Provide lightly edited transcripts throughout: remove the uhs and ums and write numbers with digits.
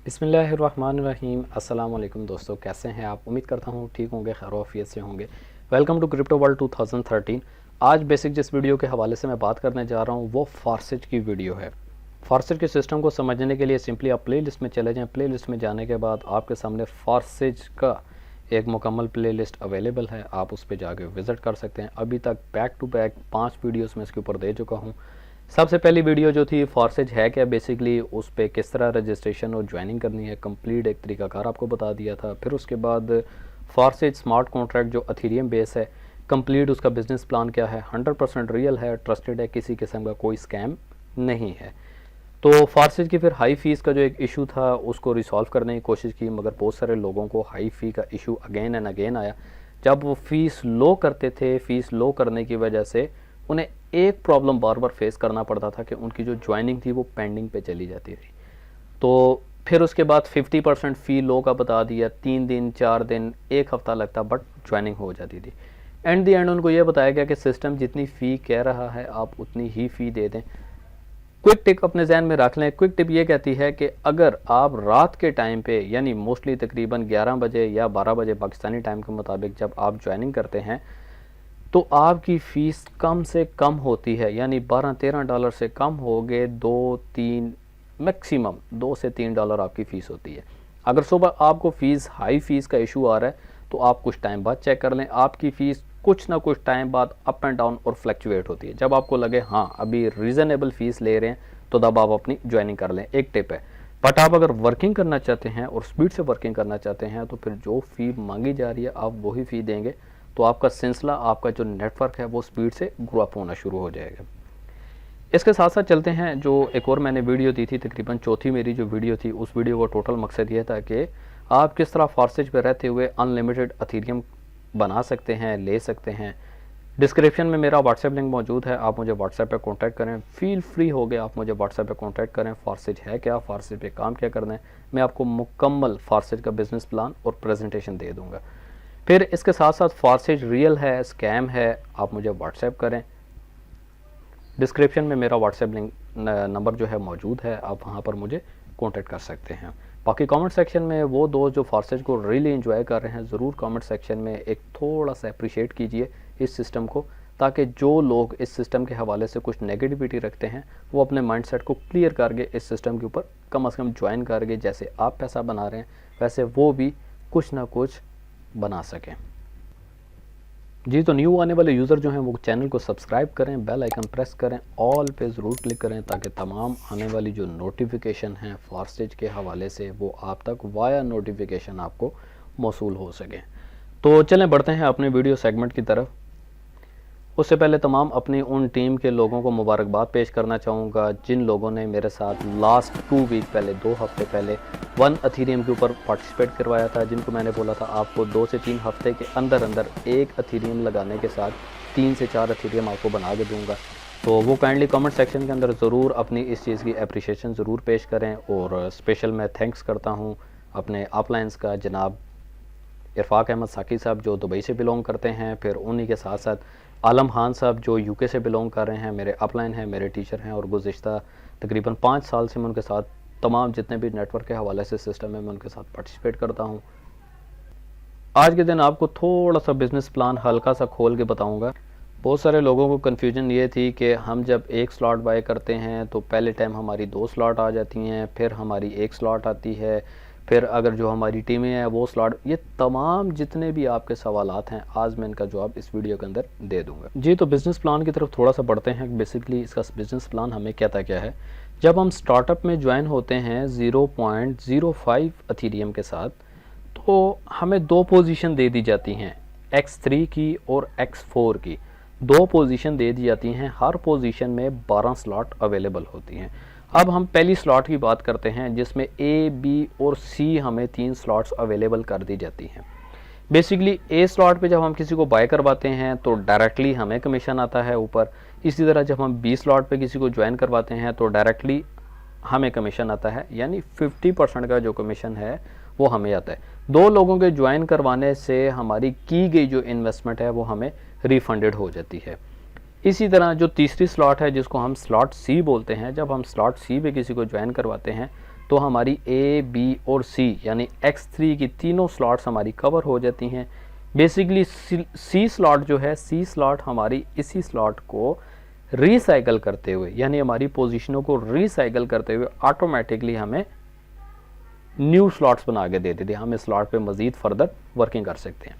बिस्मिल्लाहिर्रहमानिर्रहीम। अस्सलाम वालेकुम दोस्तों, कैसे हैं आप? उम्मीद करता हूँ ठीक होंगे, खैर आफियत से होंगे। Welcome to crypto world 2013। आज बेसिक जिस वीडियो के हवाले से मैं बात करने जा रहा हूँ वो फारसेज की वीडियो है। फारसेज के सिस्टम को समझने के लिए सिंपली आप प्ले लिस्ट में चले जाएँ। प्ले लिस्ट में जाने के बाद आपके सामने फारसेज का एक मुकम्मल प्ले लिस्ट अवेलेबल है, आप उस पर जाके विज़िट कर सकते हैं। अभी तक बैक टू बैक 5 वीडियोस में इसके ऊपर दे चुका हूँ। सबसे पहली वीडियो जो थी फारसेज है क्या, बेसिकली उस पर किस तरह रजिस्ट्रेशन और ज्वाइनिंग करनी है, कंप्लीट एक तरीकाकार आपको बता दिया था। फिर उसके बाद फारसेज स्मार्ट कॉन्ट्रैक्ट जो अथेरियम बेस है, कंप्लीट उसका बिजनेस प्लान क्या है, 100% रियल है, ट्रस्टेड है, किसी किस्म का कोई स्कैम नहीं है। तो फारसेज की फिर हाई फीस का जो एक इशू था उसको रिसॉल्व करने की कोशिश की, मगर बहुत सारे लोगों को हाई फ़ी का इशू अगेन एंड अगेन आया। जब वो फ़ीस लो करते थे, फ़ीस लो करने की वजह से उन्हें एक प्रॉब्लम बार बार फेस करना पड़ता था कि उनकी जो ज्वाइनिंग थी वो पेंडिंग पे चली जाती थी। तो फिर उसके बाद 50% फ़ी लो का बता दिया, 3 दिन 4 दिन 1 हफ़्ता लगता, बट ज्वाइनिंग हो जाती थी। एंड दी एंड उनको ये बताया गया कि सिस्टम जितनी फ़ी कह रहा है आप उतनी ही फ़ी दे दें। क्विक टिप अपने जहन में रख लें। क्विक टिप ये कहती है कि अगर आप रात के टाइम पे, यानी मोस्टली तकरीबन 11 बजे या 12 बजे पाकिस्तानी टाइम के मुताबिक जब आप ज्वाइनिंग करते हैं तो आपकी फ़ीस कम से कम होती है, यानी $12-13 से कम हो गए 2-3 मैक्सिमम $2 से $3 आपकी फ़ीस होती है। अगर सुबह आपको फ़ीस हाई फ़ीस का इशू आ रहा है तो आप कुछ टाइम बाद चेक कर लें, आपकी फ़ीस कुछ ना कुछ टाइम बाद अप एंड डाउन और फ्लक्चुएट होती है। जब आपको लगे हाँ अभी रीज़नेबल फ़ीस ले रहे हैं तो तब आप अपनी ज्वाइनिंग कर लें, एक टिप है। बट आप अगर वर्किंग करना चाहते हैं और स्पीड से वर्किंग करना चाहते हैं तो फिर जो फ़ी मांगी जा रही है आप वही फ़ी देंगे, तो आपका सिलसिला, आपका जो नेटवर्क है वो स्पीड से ग्रो अप होना शुरू हो जाएगा। इसके साथ साथ चलते हैं, जो एक और मैंने वीडियो दी थी, तकरीबन चौथी मेरी जो वीडियो थी, उस वीडियो का टोटल मकसद ये था कि आप किस तरह फारसेज पे रहते हुए अनलिमिटेड अथेरियम बना सकते हैं, ले सकते हैं। डिस्क्रिप्शन में मेरा व्हाट्सएप लिंक मौजूद है, आप मुझे व्हाट्सएप पे कांटेक्ट करें, फील फ्री हो गए आप मुझे व्हाट्सएप पे कांटेक्ट करें। फारसेज है क्या, फारसेज पे काम क्या करना है, मैं आपको मुकम्मल फारसेज का बिजनेस प्लान और प्रेजेंटेशन दे दूँगा। फिर इसके साथ साथ फारसेज रियल है, स्कैम है, आप मुझे व्हाट्सएप करें। डिस्क्रिप्शन में मेरा व्हाट्सएप लिंक नंबर जो है मौजूद है, आप वहाँ पर मुझे कांटेक्ट कर सकते हैं। बाकी कमेंट सेक्शन में वो दोस्त जो फारसेज को रियली एंजॉय कर रहे हैं, ज़रूर कमेंट सेक्शन में एक थोड़ा सा अप्रिशिएट कीजिए इस सिस्टम को, ताकि जो लोग इस सिस्टम के हवाले से कुछ नेगेटिविटी रखते हैं वो अपने माइंडसेट को क्लियर करके इस सिस्टम के ऊपर कम से कम ज्वाइन करके, जैसे आप पैसा बना रहे हैं वैसे वो भी कुछ ना कुछ बना सकें। जी, तो न्यू आने वाले यूज़र जो हैं वो चैनल को सब्सक्राइब करें, बेल आइकन प्रेस करें, ऑल पे ज़रूर क्लिक करें, ताकि तमाम आने वाली जो नोटिफिकेशन हैं फारसेज के हवाले से वो आप तक वाया नोटिफिकेशन आपको मौसूल हो सके। तो चलें बढ़ते हैं अपने वीडियो सेगमेंट की तरफ। उससे पहले तमाम अपनी उन टीम के लोगों को मुबारकबाद पेश करना चाहूँगा जिन लोगों ने मेरे साथ लास्ट 2 वीक पहले, 2 हफ्ते पहले 1 अथेरियम के ऊपर पार्टिसिपेट करवाया था, जिनको मैंने बोला था आपको 2 से 3 हफ्ते के अंदर अंदर 1 अथेरियम लगाने के साथ 3 से 4 अथेरियम आपको बना के दूँगा। तो वो काइंडली कमेंट सेक्शन के अंदर ज़रूर अपनी इस चीज़ की अप्रिशिएशन ज़रूर पेश करें। और स्पेशल मैं थैंक्स करता हूँ अपने अपलाइंस का, जनाब इरफाक अहमद साकी साहब जो दुबई से बिलोंग करते हैं, फिर उन्हीं के साथ साथ आलम खान साहब जो यूके से बिलोंग कर रहे हैं, मेरे अपलाइन हैं, मेरे टीचर हैं, और गुज़िश्ता तकरीबन 5 साल से मैं उनके साथ तमाम जितने भी नेटवर्क के हवाले से सिस्टम है मैं उनके साथ पार्टिसिपेट करता हूँ। आज के दिन आपको थोड़ा सा बिज़नेस प्लान हल्का सा खोल के बताऊँगा। बहुत सारे लोगों को कन्फ्यूजन ये थी कि हम जब 1 स्लॉट बाय करते हैं तो पहले टाइम हमारी 2 स्लॉट आ जाती हैं, फिर हमारी 1 स्लॉट आती है, फिर अगर जो हमारी टीमें हैं वो स्लॉट, ये तमाम जितने भी आपके सवालात हैं आज मैं इनका जवाब इस वीडियो के अंदर दे दूंगा। जी, तो बिज़नेस प्लान की तरफ थोड़ा सा बढ़ते हैं। बेसिकली इसका बिज़नेस प्लान हमें कहता क्या है। जब हम स्टार्टअप में ज्वाइन होते हैं 0.05 अथेरियम के साथ, तो हमें 2 पोजीशन दे दी जाती हैं, X3 की और X4 की। 2 पोजीशन दे दी जाती हैं, हर पोजीशन में 12 स्लॉट अवेलेबल होती हैं। अब हम पहली स्लॉट की बात करते हैं जिसमें A, B और C हमें 3 स्लॉट्स अवेलेबल कर दी जाती हैं। बेसिकली A स्लॉट पे जब हम किसी को बाय करवाते हैं तो डायरेक्टली हमें कमीशन आता है ऊपर। इसी तरह जब हम B स्लॉट पे किसी को ज्वाइन करवाते हैं तो डायरेक्टली हमें कमीशन आता है, यानी 50% का जो कमीशन है वो हमें आता है। 2 लोगों के ज्वाइन करवाने से हमारी की गई जो इन्वेस्टमेंट है वो हमें रिफंडेड हो जाती है। इसी तरह जो तीसरी स्लॉट है जिसको हम स्लॉट सी बोलते हैं, जब हम स्लॉट सी पे किसी को ज्वाइन करवाते हैं तो हमारी ए, बी और सी यानी X3 की तीनों स्लॉट्स हमारी कवर हो जाती हैं। बेसिकली सी स्लॉट जो है, सी स्लॉट हमारी इसी स्लॉट को रिसाइकल करते हुए यानी हमारी पोजीशनों को रिसाइकल करते हुए ऑटोमेटिकली हमें न्यू स्लॉट्स बना के दे देती है। हम इस स्लॉट पे मज़ीद फर्दर वर्किंग कर सकते हैं।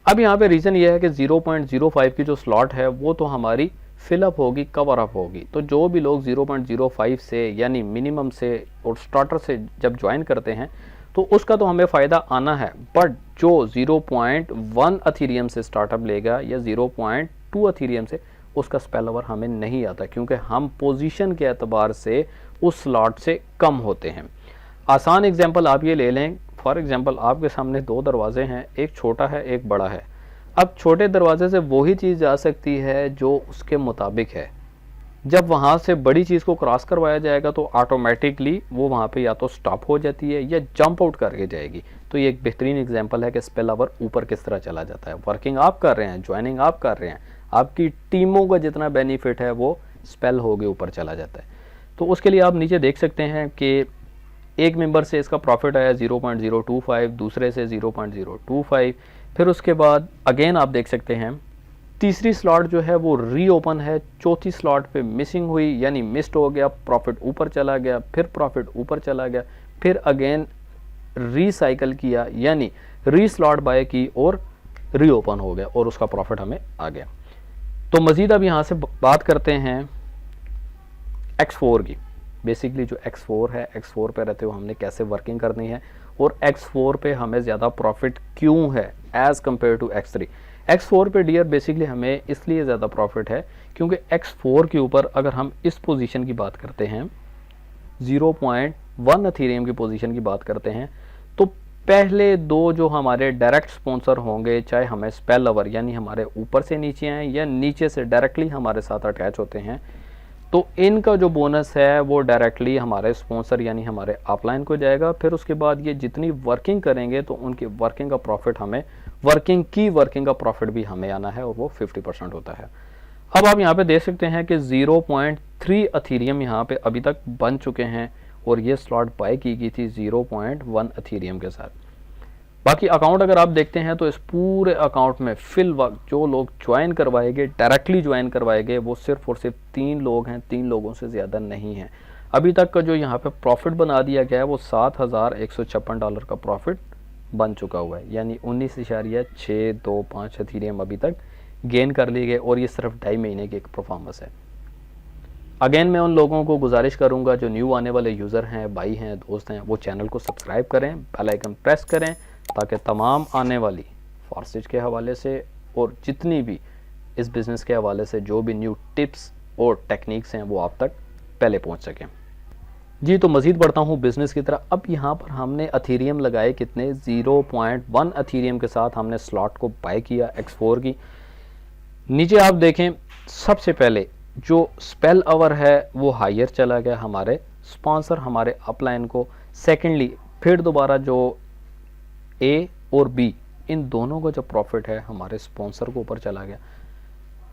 अब यहाँ पे रीज़न ये है कि 0.05 की जो स्लॉट है वो तो हमारी फिलअप होगी, कवर अप होगी। तो जो भी लोग 0.05 से यानी मिनिमम से और स्टार्टर से जब ज्वाइन करते हैं तो उसका तो हमें फ़ायदा आना है, बट जो 0.1 अथीरियम से स्टार्टअप लेगा या 0.2 अथीरियम से, उसका स्पेल ओवर हमें नहीं आता क्योंकि हम पोजीशन के एतबार से उस स्लॉट से कम होते हैं। आसान एग्जांपल आप ये ले लें, फॉर एग्जांपल आपके सामने 2 दरवाजे हैं, एक छोटा है एक बड़ा है। अब छोटे दरवाजे से वही चीज़ जा सकती है जो उसके मुताबिक है। जब वहाँ से बड़ी चीज़ को क्रॉस करवाया जाएगा तो ऑटोमेटिकली वो वहाँ पे या तो स्टॉप हो जाती है या जंप आउट करके जाएगी। तो ये एक बेहतरीन एग्जांपल है कि स्पेल ओवर ऊपर किस तरह चला जाता है। वर्किंग आप कर रहे हैं, ज्वाइनिंग आप कर रहे हैं, आपकी टीमों का जितना बेनिफिट है वो स्पेल हो के ऊपर चला जाता है। तो उसके लिए आप नीचे देख सकते हैं कि एक मेंबर से इसका प्रॉफिट आया 0.025, दूसरे से 0.025, फिर उसके बाद अगेन आप देख सकते हैं तीसरी स्लॉट जो है वो रीओपन है, चौथी स्लॉट पे मिसिंग हुई यानी मिस्ड हो गया, प्रॉफिट ऊपर चला गया, फिर प्रॉफिट ऊपर चला गया, फिर अगेन रीसाइकल किया यानी री स्लॉट बाय की और रीओपन हो गया और उसका प्रॉफिट हमें आ गया। तो मज़ीद अब यहाँ से बात करते हैं X4 की। बेसिकली जो X4 है, X4 पे रहते हुए हमने कैसे वर्किंग करनी है और X4 पे हमें ज़्यादा प्रॉफिट क्यों है as compare to X3। X4 पे डियर बेसिकली हमें इसलिए ज़्यादा प्रॉफिट है क्योंकि X4 के ऊपर अगर हम इस पोजीशन की बात करते हैं, 0.1 अथीरियम की पोजीशन की बात करते हैं, तो पहले 2 जो हमारे डायरेक्ट स्पॉन्सर होंगे, चाहे हमें स्पेल ओवर यानी हमारे ऊपर से नीचे आए या नीचे से डायरेक्टली हमारे साथ अटैच होते हैं, तो इनका जो बोनस है वो डायरेक्टली हमारे स्पॉन्सर यानी हमारे अपलाइन को जाएगा। फिर उसके बाद ये जितनी वर्किंग करेंगे तो उनकी वर्किंग का प्रॉफिट हमें, वर्किंग का प्रॉफिट भी हमें आना है और वो 50% होता है। अब आप यहाँ पे देख सकते हैं कि 0.3 अथीरियम यहाँ पे अभी तक बन चुके हैं और ये स्लॉट बाय की गई थी 0.1 अथीरियम के साथ। बाकी अकाउंट अगर आप देखते हैं तो इस पूरे अकाउंट में फिल वक्त जो लोग ज्वाइन करवाएंगे, डायरेक्टली ज्वाइन करवाएंगे, वो सिर्फ और सिर्फ 3 लोग हैं, 3 लोगों से ज़्यादा नहीं है। अभी तक का जो यहाँ पे प्रॉफिट बना दिया गया है वो $7,156 का प्रॉफिट बन चुका हुआ है, यानी 19.625 अथीरियम अभी तक गेन कर लिए गए और ये सिर्फ 2.5 महीने की एक परफॉर्मेंस है। अगेन मैं उन लोगों को गुजारिश करूँगा जो न्यू आने वाले यूज़र हैं, भाई हैं, दोस्त हैं, वो चैनल को सब्सक्राइब करें, बेल आइकन प्रेस करें ताकि तमाम आने वाली फार्सिज के हवाले से और जितनी भी इस बिज़नेस के हवाले से जो भी न्यू टिप्स और टेक्निक्स हैं वो आप तक पहले पहुंच सकें। जी तो मज़ीद बढ़ता हूं बिज़नेस की तरह। अब यहाँ पर हमने अथीरियम लगाए कितने, 0.1 अथीरियम के साथ हमने स्लॉट को बाय किया X4 की। नीचे आप देखें सबसे पहले जो स्पेल ओवर है वो हायर चला गया हमारे स्पॉन्सर, हमारे अपलाइन को। सेकेंडली फिर दोबारा जो ए और बी इन दोनों का जो प्रॉफिट है हमारे स्पॉन्सर को ऊपर चला गया।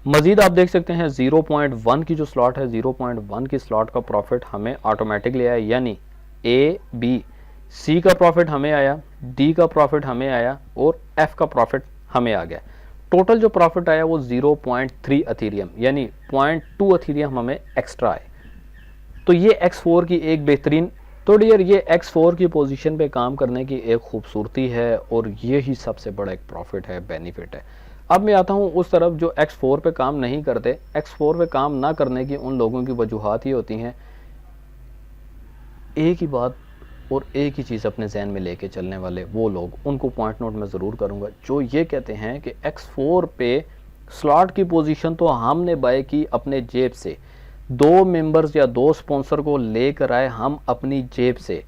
मजीद आप देख सकते हैं 0.1 की जो स्लॉट है, 0.1 की स्लॉट का प्रॉफिट हमें ऑटोमेटिकली आया, यानी ए बी सी का प्रॉफिट हमें आया, डी का प्रॉफिट हमें आया और एफ का प्रॉफिट हमें आ गया। टोटल जो प्रॉफिट आया वो 0.3 अथीरियम यानी 0.2 अथीरियम हमें एक्स्ट्रा आए। तो ये X4 की एक बेहतरीन, तो डियर ये X4 की पोजीशन पे काम करने की एक खूबसूरती है और ये ही सबसे बड़ा एक प्रॉफिट है, बेनिफिट है। अब मैं आता हूँ उस तरफ जो X4 पे काम नहीं करते। X4 पे काम ना करने की उन लोगों की वजूहात ये होती हैं, एक ही बात और एक ही चीज़ अपने जहन में लेके चलने वाले वो लोग, उनको पॉइंट नोट में ज़रूर करूँगा, जो ये कहते हैं कि X4 पे स्लॉट की पोजीशन तो हमने बाय की अपने जेब से, 2 मेंबर्स या 2 स्पॉन्सर को लेकर आए हम अपनी जेब से,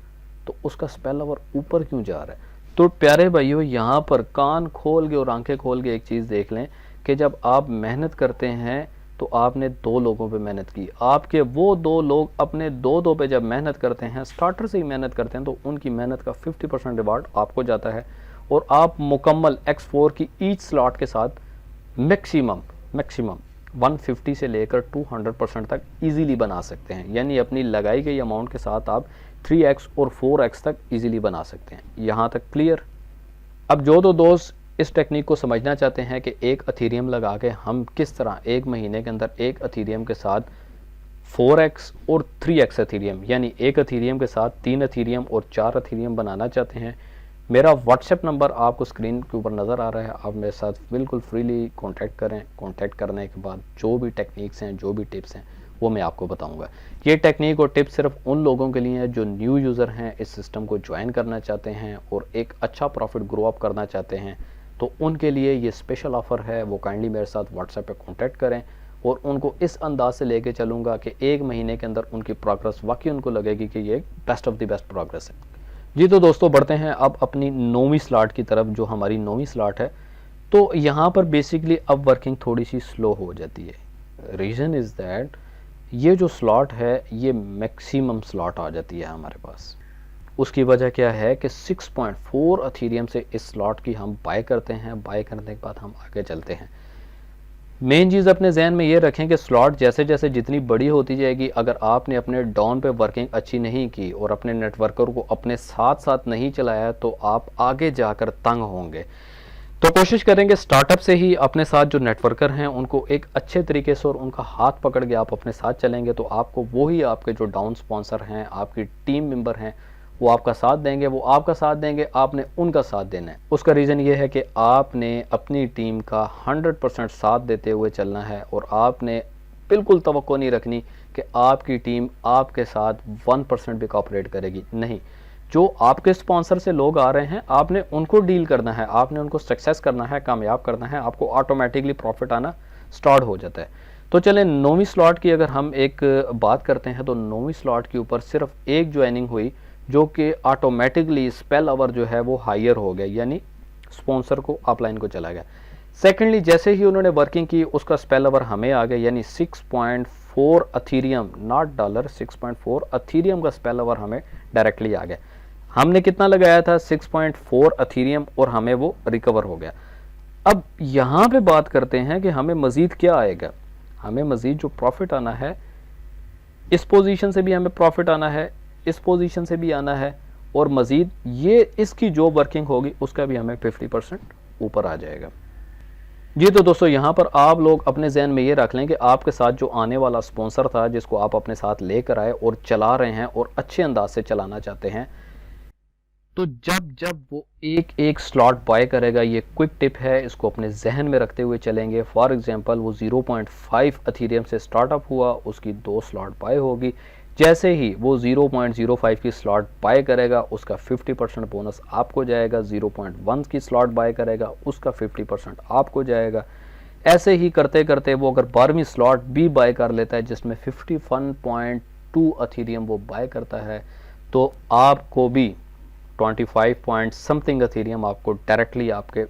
तो उसका स्पेल ओवर ऊपर क्यों जा रहा है। तो प्यारे भाइयों यहाँ पर कान खोल के और आंखें खोल के एक चीज़ देख लें कि जब आप मेहनत करते हैं तो आपने 2 लोगों पे मेहनत की, आपके वो 2 लोग अपने 2 पे जब मेहनत करते हैं, स्टार्टर से ही मेहनत करते हैं, तो उनकी मेहनत का 50% रिवार्ड आपको जाता है और आप मुकम्मल X4 की ईच स्लॉट के साथ मैक्सिमम 150 से लेकर 200% तक इजीली बना सकते हैं। यानी अपनी लगाई गई अमाउंट के साथ आप 3x और 4x तक इजीली बना सकते हैं। यहाँ तक क्लियर। अब जो दो दोस्त इस टेक्निक को समझना चाहते हैं कि एक अथीरियम लगा के हम किस तरह एक महीने के अंदर एक अथीरियम के साथ 4x और 3x अथीरियम, यानी एक अथीरियम के साथ 3 अथीरियम और 4 अथीरियम बनाना चाहते हैं, मेरा व्हाट्सएप नंबर आपको स्क्रीन के ऊपर नज़र आ रहा है। आप मेरे साथ बिल्कुल फ्रीली कांटेक्ट करें। कांटेक्ट करने के बाद जो भी टेक्निक्स हैं, जो भी टिप्स हैं, वो मैं आपको बताऊंगा। ये टेक्निक और टिप्स सिर्फ उन लोगों के लिए है जो न्यू यूज़र हैं, इस सिस्टम को ज्वाइन करना चाहते हैं और एक अच्छा प्रॉफिट ग्रो अप करना चाहते हैं। तो उनके लिए ये स्पेशल ऑफ़र है। वो काइंडली मेरे साथ व्हाट्सएप पे कांटेक्ट करें और उनको इस अंदाज से लेके चलूँगा कि एक महीने के अंदर उनकी प्रोग्रेस वाकई उनको लगेगी कि ये best of the best progress है। जी तो दोस्तों बढ़ते हैं अब अपनी 9वीं स्लॉट की तरफ, जो हमारी 9वीं स्लॉट है। तो यहाँ पर बेसिकली अब वर्किंग थोड़ी सी स्लो हो जाती है। रीज़न इज़ दैट ये जो स्लॉट है ये मैक्सिमम स्लॉट आ जाती है हमारे पास। उसकी वजह क्या है कि 6.4 अथीरियम से इस स्लॉट की हम बाय करते हैं। बाय करने के बाद हम आगे चलते हैं। मेन चीज़ अपने जहन में ये रखें कि स्लॉट जैसे जैसे जितनी बड़ी होती जाएगी, अगर आपने अपने डाउन पे वर्किंग अच्छी नहीं की और अपने नेटवर्कर को अपने साथ साथ नहीं चलाया तो आप आगे जाकर तंग होंगे। तो कोशिश करेंगे स्टार्टअप से ही अपने साथ जो नेटवर्कर हैं उनको एक अच्छे तरीके से और उनका हाथ पकड़ के आप अपने साथ चलेंगे तो आपको वही आपके जो डाउन स्पॉन्सर हैं, आपकी टीम मेंबर हैं, वो आपका साथ देंगे। वो आपका साथ देंगे, आपने उनका साथ देना है। उसका रीज़न ये है कि आपने अपनी टीम का 100% साथ देते हुए चलना है और आपने बिल्कुल तवक्को नहीं रखनी कि आपकी टीम आपके साथ 1% भी कॉपरेट करेगी। नहीं, जो आपके स्पॉन्सर से लोग आ रहे हैं आपने उनको डील करना है, आपने उनको सक्सेस करना है, कामयाब करना है। आपको ऑटोमेटिकली प्रॉफिट आना स्टार्ट हो जाता है। तो चलें 9वीं स्लॉट की अगर हम एक बात करते हैं तो 9वीं स्लॉट के ऊपर सिर्फ एक ज्वाइनिंग हुई जो कि ऑटोमेटिकली स्पेल आवर जो है वो हायर हो गया, यानी स्पॉन्सर को अपलाइन को चला गया। सेकेंडली जैसे ही उन्होंने वर्किंग की उसका स्पेल आवर हमें आ गया, यानी 6.4 अथीरियम, नॉट डॉलर, 6.4 अथीरियम का स्पेल आवर हमें डायरेक्टली आ गया। हमने कितना लगाया था? 6.4 अथीरियम और हमें वो रिकवर हो गया। अब यहाँ पे बात करते हैं कि हमें मज़ीद क्या आएगा। हमें मज़ीद जो प्रॉफिट आना है, इस पोजीशन से भी हमें प्रॉफिट आना है, इस पोजीशन से भी आना है और मज़ीद ये इसकी जो वर्किंग होगी उसका भी हमें 50% ऊपर आ जाएगा। जी तो दोस्तों यहाँ पर आप लोग अपने जहन में ये रख लें कि आपके साथ जो आने वाला स्पॉन्सर था जिसको आप अपने साथ लेकर आए और चला रहे हैं और अच्छे अंदाज से चलाना चाहते हैं, तो जब जब वो एक एक स्लॉट बाय करेगा, ये क्विक टिप है, इसको अपने जहन में रखते हुए चलेंगे। फॉर एग्जांपल वो 0.5 अथीरियम से स्टार्टअप हुआ, उसकी 2 स्लॉट बाय होगी। जैसे ही वो 0.05 की स्लॉट बाय करेगा उसका 50% बोनस आपको जाएगा। 0.1 की स्लॉट बाय करेगा उसका 50% आपको जाएगा। ऐसे ही करते करते वो अगर 12वीं स्लॉट भी बाय कर लेता है जिसमें 51.2 अथीरियम वो बाय करता है तो आपको भी 25 पॉइंट समथिंग अथीरियम आपको डायरेक्टली आपके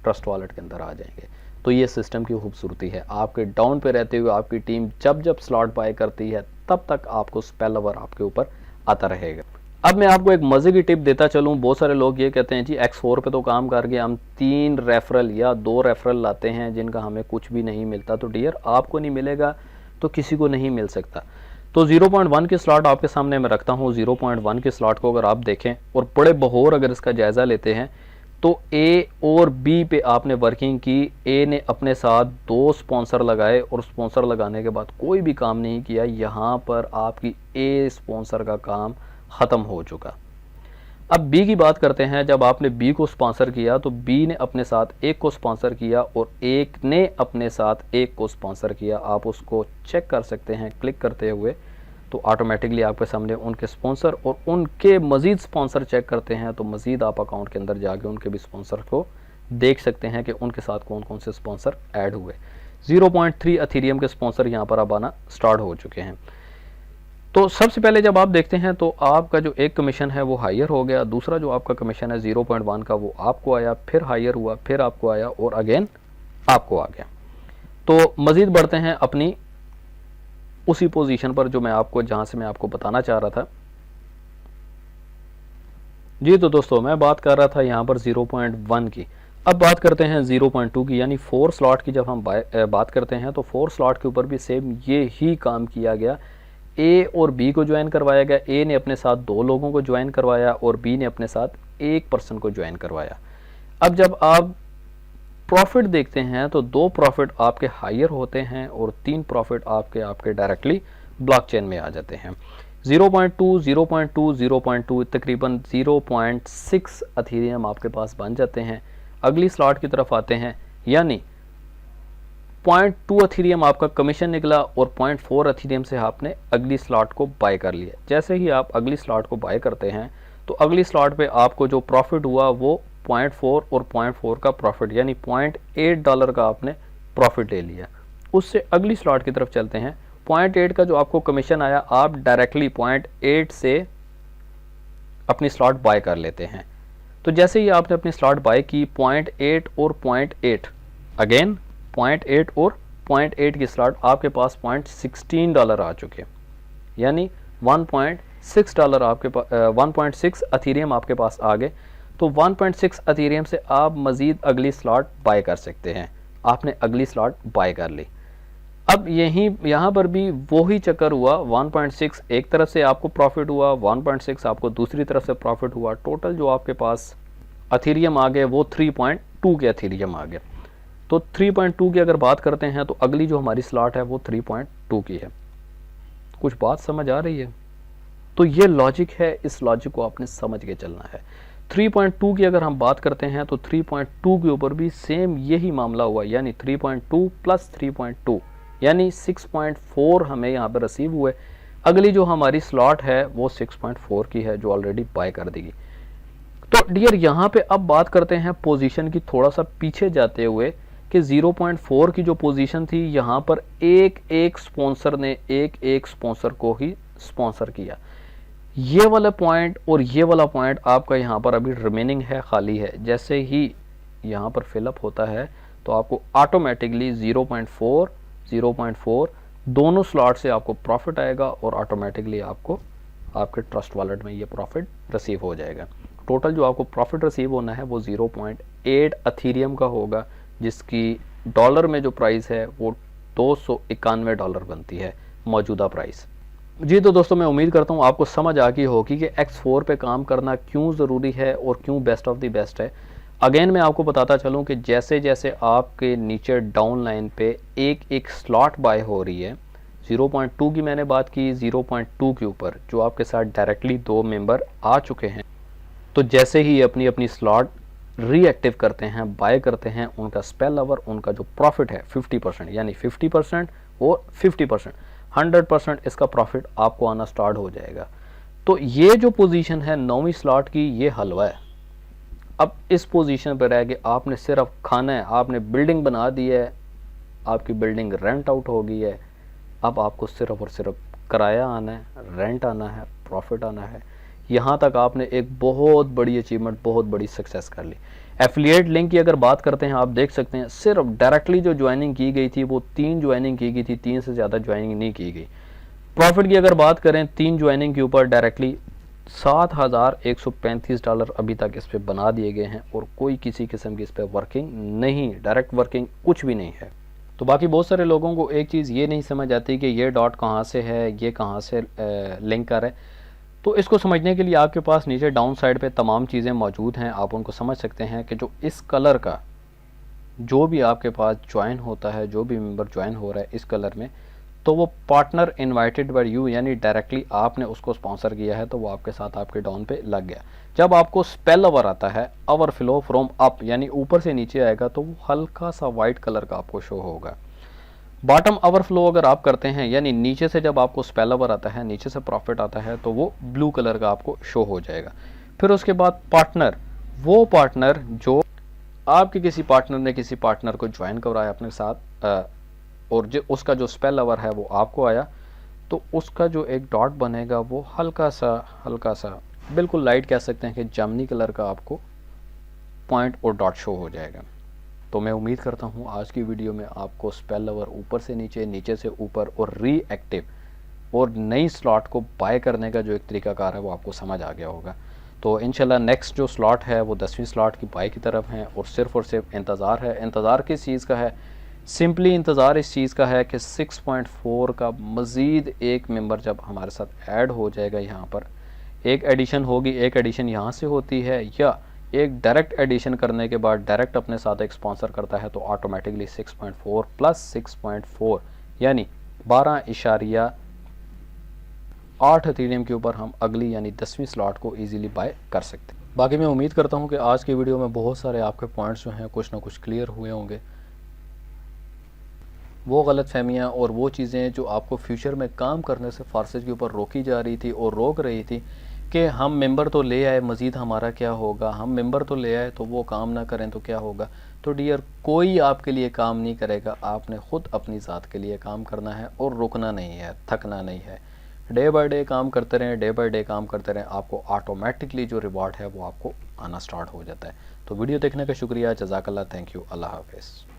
ट्रस्ट वॉलेट के अंदर आ जाएंगे। तो ये सिस्टम की खूबसूरती है। आपके डाउन पे रहते हुए आपकी टीम जब जब स्लॉट बाय करती है तब तक आपको स्पेल ओवर आपके ऊपर आता रहेगा। अब मैं आपको एक मज़े की टिप देता चलूँ। बहुत सारे लोग ये कहते हैं जी X4 पे तो काम कर गए, हम 3 रेफरल या 2 रेफरल लाते हैं जिनका हमें कुछ भी नहीं मिलता। तो डियर, आपको नहीं मिलेगा तो किसी को नहीं मिल सकता। तो 0.1 की स्लॉट आपके सामने मैं रखता हूँ। 0.1 की स्लॉट को अगर आप देखें और बड़े बहोर अगर इसका जायज़ा लेते हैं तो A और B पे आपने वर्किंग की। A ने अपने साथ 2 स्पॉन्सर लगाए और स्पॉन्सर लगाने के बाद कोई भी काम नहीं किया। यहाँ पर आपकी A स्पॉन्सर का काम ख़त्म हो चुका। अब B की बात करते हैं। जब आपने B को स्पॉन्सर किया तो B ने अपने साथ एक को स्पॉन्सर किया और एक ने अपने साथ एक को स्पॉन्सर किया। आप उसको चेक कर सकते हैं क्लिक करते हुए, तो ऑटोमेटिकली आपके सामने उनके स्पॉन्सर और उनके मज़ीद स्पॉन्सर चेक करते हैं तो मज़ीद आप अकाउंट के अंदर जाके उनके भी स्पॉन्सर को देख सकते हैं कि उनके साथ कौन कौन से स्पॉन्सर ऐड हुए। 0.3 अथीरियम के स्पॉन्सर यहाँ पर अब आना स्टार्ट हो चुके हैं। तो सबसे पहले जब आप देखते हैं तो आपका जो एक कमीशन है वो हायर हो गया। दूसरा जो आपका कमीशन है 0.1 का वो आपको आया, फिर हायर हुआ, फिर आपको आया और अगेन आपको आ गया। तो मज़ीद बढ़ते हैं अपनी उसी पोजीशन पर जो मैं आपको, जहां से मैं आपको बताना चाह रहा था। जी तो दोस्तों मैं बात कर रहा था यहाँ पर 0.1 की। अब बात करते हैं 0.2 की, यानी 4 स्लॉट की। जब हम बात करते हैं तो 4 स्लॉट के ऊपर भी सेम ये ही काम किया गया। ए और बी को ज्वाइन करवाया गया। ए ने अपने साथ 2 लोगों को ज्वाइन करवाया और बी ने अपने साथ 1 पर्सन को ज्वाइन करवाया। अब जब आप प्रॉफिट देखते हैं तो 2 प्रॉफिट आपके हायर होते हैं और 3 प्रॉफिट आपके डायरेक्टली ब्लॉकचेन में आ जाते हैं। 0.2, 0.2, 0.2 तकरीबन 0.6 अथीरियम आपके पास बन जाते हैं। अगली स्लॉट की तरफ आते हैं, यानी 0.2 अथीरियम आपका कमीशन निकला और 0.4 अथीरियम से आपने अगली स्लॉट को बाय कर लिया। जैसे ही आप अगली स्लॉट को बाय करते हैं तो अगली स्लॉट पे आपको जो प्रॉफिट हुआ वो 0.4 और 0.4 का प्रॉफिट, यानी $0.8 का आपने प्रॉफिट ले लिया। उससे अगली स्लॉट की तरफ चलते हैं। 0.8 का जो आपको कमीशन आया, आप डायरेक्टली 0.8 से अपनी स्लॉट बाय कर लेते हैं। तो जैसे ही आपने अपनी स्लॉट बाय की, 0.8 और 0.8 अगेन 0.8 और 0.8 की स्लॉट आपके पास $0.16 आ चुके हैं, यानी $1.6 आपके पास 1.6 अथीरियम आपके पास आ गए। तो 1.6 अथीरियम से आप मज़ीद अगली स्लॉट बाय कर सकते हैं। आपने अगली स्लॉट बाय कर ली। अब यहाँ पर भी वही चक्कर हुआ। 1.6 एक तरफ से आपको प्रॉफिट हुआ, 1.6 आपको दूसरी तरफ से प्रॉफिट हुआ। टोटल जो आपके पास अथीरियम आ गए वो 3.2 के अथीरियम आ गए। तो 3.2 की अगर बात करते हैं तो अगली जो हमारी स्लॉट है वो 3.2 की है। कुछ बात समझ आ रही है? तो ये लॉजिक है, इस लॉजिक को आपने समझ के चलना है। 3.2 की अगर हम बात करते हैं तो 3.2 के ऊपर भी सेम यही मामला हुआ, यानी 3.2 प्लस 3.2 यानी 6.4 हमें यहाँ पर रिसीव हुए। अगली जो हमारी स्लॉट है वो 6.4 की है जो ऑलरेडी बाय कर देगी। तो डियर यहाँ पे अब बात करते हैं पोजीशन की, थोड़ा सा पीछे जाते हुए कि 0.4 की जो पोजीशन थी यहाँ पर एक स्पॉन्सर ने एक स्पॉन्सर को ही स्पॉन्सर किया। ये वाला पॉइंट और ये वाला पॉइंट आपका यहाँ पर अभी रिमेनिंग है, खाली है। जैसे ही यहाँ पर फिलअप होता है तो आपको ऑटोमेटिकली 0.4 दोनों स्लॉट से आपको प्रॉफिट आएगा और ऑटोमेटिकली आपको आपके ट्रस्ट वॉलेट में ये प्रॉफिट रिसीव हो जाएगा। टोटल जो आपको प्रॉफिट रिसीव होना है वो 0.8 अथीरियम का होगा, जिसकी डॉलर में जो प्राइस है वो $291 बनती है मौजूदा प्राइस। जी तो दोस्तों मैं उम्मीद करता हूँ आपको समझ आ गई होगी कि X4 पे काम करना क्यों ज़रूरी है और क्यों बेस्ट ऑफ द बेस्ट है। अगेन मैं आपको बताता चलूँ कि जैसे जैसे आपके नीचे डाउन लाइन पे एक स्लॉट बाय हो रही है, 0.2 की मैंने बात की, 0.2 के ऊपर जो आपके साथ डायरेक्टली 2 मेंबर आ चुके हैं, तो जैसे ही अपनी अपनी स्लॉट रीएक्टिव करते हैं, बाय करते हैं, उनका स्पेल ओवर, उनका जो प्रॉफिट है 50%, यानी 50% और 50%, 100% इसका प्रॉफिट आपको आना स्टार्ट हो जाएगा। तो ये जो पोजीशन है 9वीं स्लॉट की, ये हलवा है। अब इस पोजीशन पर रह के आपने सिर्फ खाना है, आपने बिल्डिंग बना दी है, आपकी बिल्डिंग रेंट आउट हो गई है। अब आपको सिर्फ और सिर्फ किराया आना है, रेंट आना है, प्रॉफिट आना है। यहाँ तक आपने एक बहुत बड़ी अचीवमेंट, बहुत बड़ी सक्सेस कर ली। एफिलिएट लिंक की अगर बात करते हैं, आप देख सकते हैं सिर्फ डायरेक्टली जो ज्वाइनिंग की गई थी वो 3 ज्वाइनिंग की गई थी, 3 से ज़्यादा ज्वाइनिंग नहीं की गई। प्रॉफिट की अगर बात करें 3 ज्वाइनिंग के ऊपर डायरेक्टली $7,135 अभी तक इस पर बना दिए गए हैं और कोई किसी किस्म की इस पर वर्किंग नहीं, डायरेक्ट वर्किंग कुछ भी नहीं है। तो बाकी बहुत सारे लोगों को एक चीज़ ये नहीं समझ आती कि ये डॉट कहाँ से है, ये कहाँ से लिंक कर है। तो इसको समझने के लिए आपके पास नीचे डाउन साइड पे तमाम चीज़ें मौजूद हैं, आप उनको समझ सकते हैं कि जो इस कलर का जो भी आपके पास ज्वाइन होता है, जो भी मेंबर ज्वाइन हो रहा है इस कलर में, तो वो पार्टनर इनवाइटेड बाय यू, यानी डायरेक्टली आपने उसको स्पॉन्सर किया है तो वो आपके साथ आपके डाउन पे लग गया। जब आपको स्पेल ओवर आता है, ओवर फ्लो फ्रॉम अप, यानी ऊपर से नीचे आएगा, तो वो हल्का सा वाइट कलर का आपको शो होगा। बॉटम ओवरफ्लो अगर आप करते हैं, यानी नीचे से जब आपको स्पेल ओवर आता है, नीचे से प्रॉफिट आता है, तो वो ब्लू कलर का आपको शो हो जाएगा। फिर उसके बाद पार्टनर, वो पार्टनर जो आपके किसी पार्टनर ने किसी पार्टनर को ज्वाइन करवाया अपने साथ और जो उसका जो स्पेल ओवर है वो आपको आया, तो उसका जो एक डॉट बनेगा वो हल्का सा बिल्कुल लाइट कह सकते हैं कि जामनी कलर का आपको पॉइंट और डॉट शो हो जाएगा। तो मैं उम्मीद करता हूँ आज की वीडियो में आपको स्पेल ओवर ऊपर से नीचे, नीचे से ऊपर और रीएक्टिव और नई स्लॉट को बाय करने का जो एक तरीकाकार है वो आपको समझ आ गया होगा। तो इंशाल्लाह नेक्स्ट जो स्लॉट है वो 10वीं स्लॉट की बाई की तरफ है और सिर्फ इंतज़ार है। इंतज़ार किस चीज़ का है? सिंपली इंतज़ार इस चीज़ का है कि 6.4 का मज़ीद एक मेंबर जब हमारे साथ ऐड हो जाएगा, यहाँ पर एक एडिशन होगी, एक एडिशन यहाँ से होती है, या एक डायरेक्ट एडिशन करने के बाद डायरेक्ट अपने साथ एक स्पॉन्सर करता है, तो ऑटोमेटिकली 6.4 प्लस 6.4 यानी 12.8 इथेरियम के ऊपर हम अगली यानी 10वीं स्लॉट को इजीली बाय कर सकते हैं। बाकी मैं उम्मीद करता हूँ कि आज की वीडियो में बहुत सारे आपके पॉइंट्स जो हैं कुछ ना कुछ क्लियर हुए होंगे। वो गलत फहमियाँ और वो चीज़ें जो आपको फ्यूचर में काम करने से फारसेज के ऊपर रोकी जा रही थी और रोक रही थी कि हम मेंबर तो ले आए, मज़ीद हमारा क्या होगा, हम मेंबर तो ले आए तो वो काम ना करें तो क्या होगा। तो डियर, कोई आपके लिए काम नहीं करेगा, आपने ख़ुद अपनी ज़ात के लिए काम करना है और रुकना नहीं है, थकना नहीं है। डे बाय डे काम करते रहें, डे बाय डे काम करते रहें, आपको ऑटोमेटिकली जो रिवॉर्ड है वो आपको आना स्टार्ट हो जाता है। तो वीडियो देखने का शुक्रिया, जज़ाकल्लाह, थैंक यू, अल्लाह हाफ़िज़।